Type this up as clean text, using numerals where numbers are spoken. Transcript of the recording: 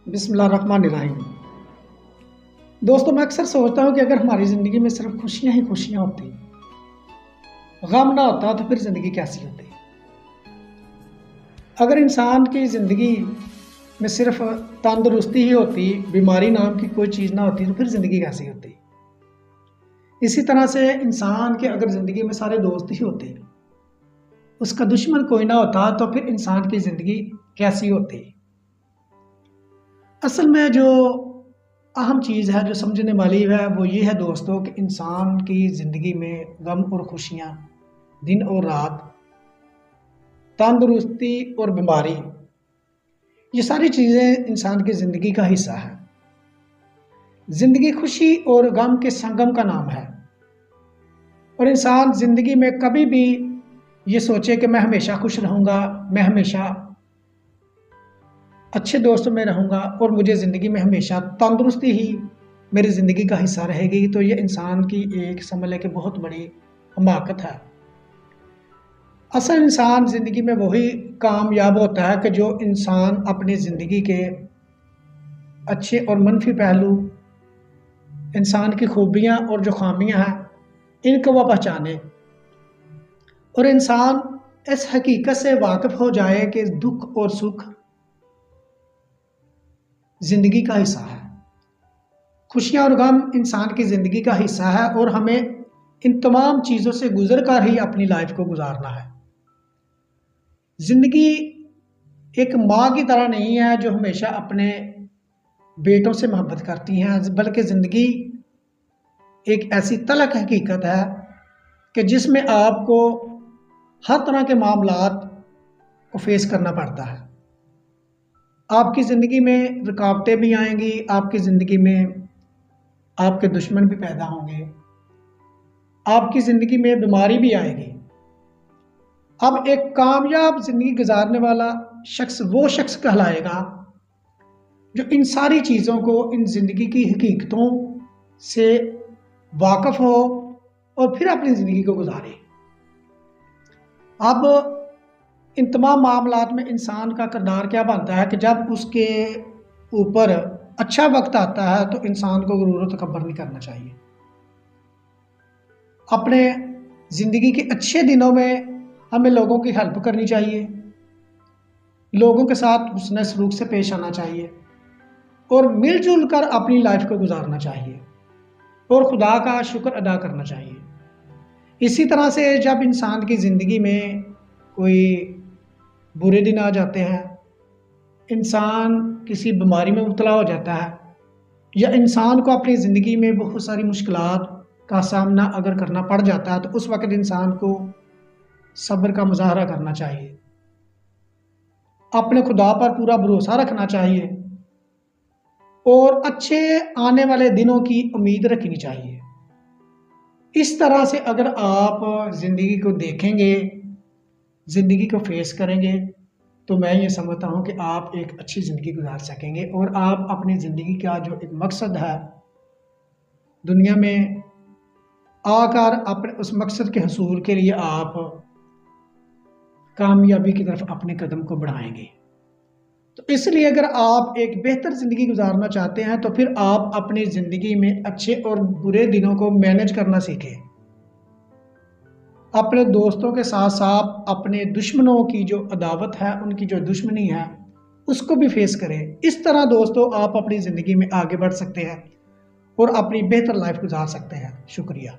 बिस्मिल्लाहिर्रहमानिर्रहीम। दोस्तों, मैं अक्सर सोचता हूँ कि अगर हमारी ज़िंदगी में सिर्फ खुशियाँ ही खुशियाँ होती, गम ना होता तो फिर ज़िंदगी कैसी होती। अगर इंसान की ज़िंदगी में सिर्फ तंदुरुस्ती ही होती, बीमारी नाम की कोई चीज़ ना होती, तो फिर ज़िंदगी कैसी होती। इसी तरह से इंसान के अगर ज़िंदगी में सारे दोस्त ही होते, उसका दुश्मन कोई ना होता, तो फिर इंसान की ज़िंदगी कैसी होती। असल में जो अहम चीज़ है, जो समझने वाली है, वो ये है दोस्तों कि इंसान की ज़िंदगी में गम और खुशियाँ, दिन और रात, तंदुरुस्ती और बीमारी, ये सारी चीज़ें इंसान की ज़िंदगी का हिस्सा है। ज़िंदगी खुशी और गम के संगम का नाम है, और इंसान ज़िंदगी में कभी भी ये सोचे कि मैं हमेशा खुश रहूँगा, मैं हमेशा अच्छे दोस्तों में रहूँगा और मुझे ज़िंदगी में हमेशा तंदुरुस्ती ही मेरी ज़िंदगी का हिस्सा रहेगी, तो ये इंसान की एक समझ लें कि बहुत बड़ी हमाकत है। असल इंसान ज़िंदगी में वही कामयाब होता है कि जो इंसान अपनी ज़िंदगी के अच्छे और मनफी पहलू, इंसान की खूबियाँ और जो खामियाँ हैं, इनको वह पहचाने और इंसान इस हकीकत से वाकिफ़ हो जाए कि दुख और सुख ज़िंदगी का हिस्सा है। खुशियाँ और गम इंसान की ज़िंदगी का हिस्सा है और हमें इन तमाम चीज़ों से गुजर कर ही अपनी लाइफ को गुजारना है। ज़िंदगी एक माँ की तरह नहीं है जो हमेशा अपने बेटों से मोहब्बत करती हैं, बल्कि ज़िंदगी एक ऐसी तलख हकीकत है कि जिसमें आपको हर तरह के मामलात को फेस करना पड़ता है। आपकी ज़िंदगी में रुकावटें भी आएंगी, आपकी ज़िंदगी में आपके दुश्मन भी पैदा होंगे, आपकी ज़िंदगी में बीमारी भी आएगी। अब एक कामयाब ज़िंदगी गुजारने वाला शख्स वो शख्स कहलाएगा जो इन सारी चीज़ों को, इन ज़िंदगी की हकीकतों से वाकिफ़ हो और फिर अपनी ज़िंदगी को गुजारे। अब इन तमाम मामलात में इंसान का किरदार क्या बनता है कि जब उसके ऊपर अच्छा वक्त आता है तो इंसान को गुरूर और तकब्बुर नहीं करना चाहिए। अपने ज़िंदगी के अच्छे दिनों में हमें लोगों की हेल्प करनी चाहिए, लोगों के साथ हुस्न सलूक से पेश आना चाहिए और मिलजुल कर अपनी लाइफ को गुजारना चाहिए और खुदा का शुक्र अदा करना चाहिए। इसी तरह से जब इंसान की ज़िंदगी में कोई बुरे दिन आ जाते हैं, इंसान किसी बीमारी में मुब्तला हो जाता है, या इंसान को अपनी ज़िंदगी में बहुत सारी मुश्किलात का सामना अगर करना पड़ जाता है, तो उस वक़्त इंसान को सब्र का मुज़ाहरा करना चाहिए, अपने खुदा पर पूरा भरोसा रखना चाहिए और अच्छे आने वाले दिनों की उम्मीद रखनी चाहिए। इस तरह से अगर आप ज़िंदगी को देखेंगे, ज़िंदगी को फेस करेंगे, तो मैं ये समझता हूँ कि आप एक अच्छी ज़िंदगी गुजार सकेंगे और आप अपनी ज़िंदगी का जो एक मकसद है दुनिया में आकर अपने उस मकसद के हसूल के लिए आप कामयाबी की तरफ अपने कदम को बढ़ाएंगे। तो इसलिए अगर आप एक बेहतर ज़िंदगी गुजारना चाहते हैं तो फिर आप अपनी ज़िंदगी में अच्छे और बुरे दिनों को मैनेज करना सीखें। अपने दोस्तों के साथ साथ अपने दुश्मनों की जो अदावत है, उनकी जो दुश्मनी है, उसको भी फेस करें। इस तरह दोस्तों आप अपनी ज़िंदगी में आगे बढ़ सकते हैं और अपनी बेहतर लाइफ गुजार सकते हैं। शुक्रिया।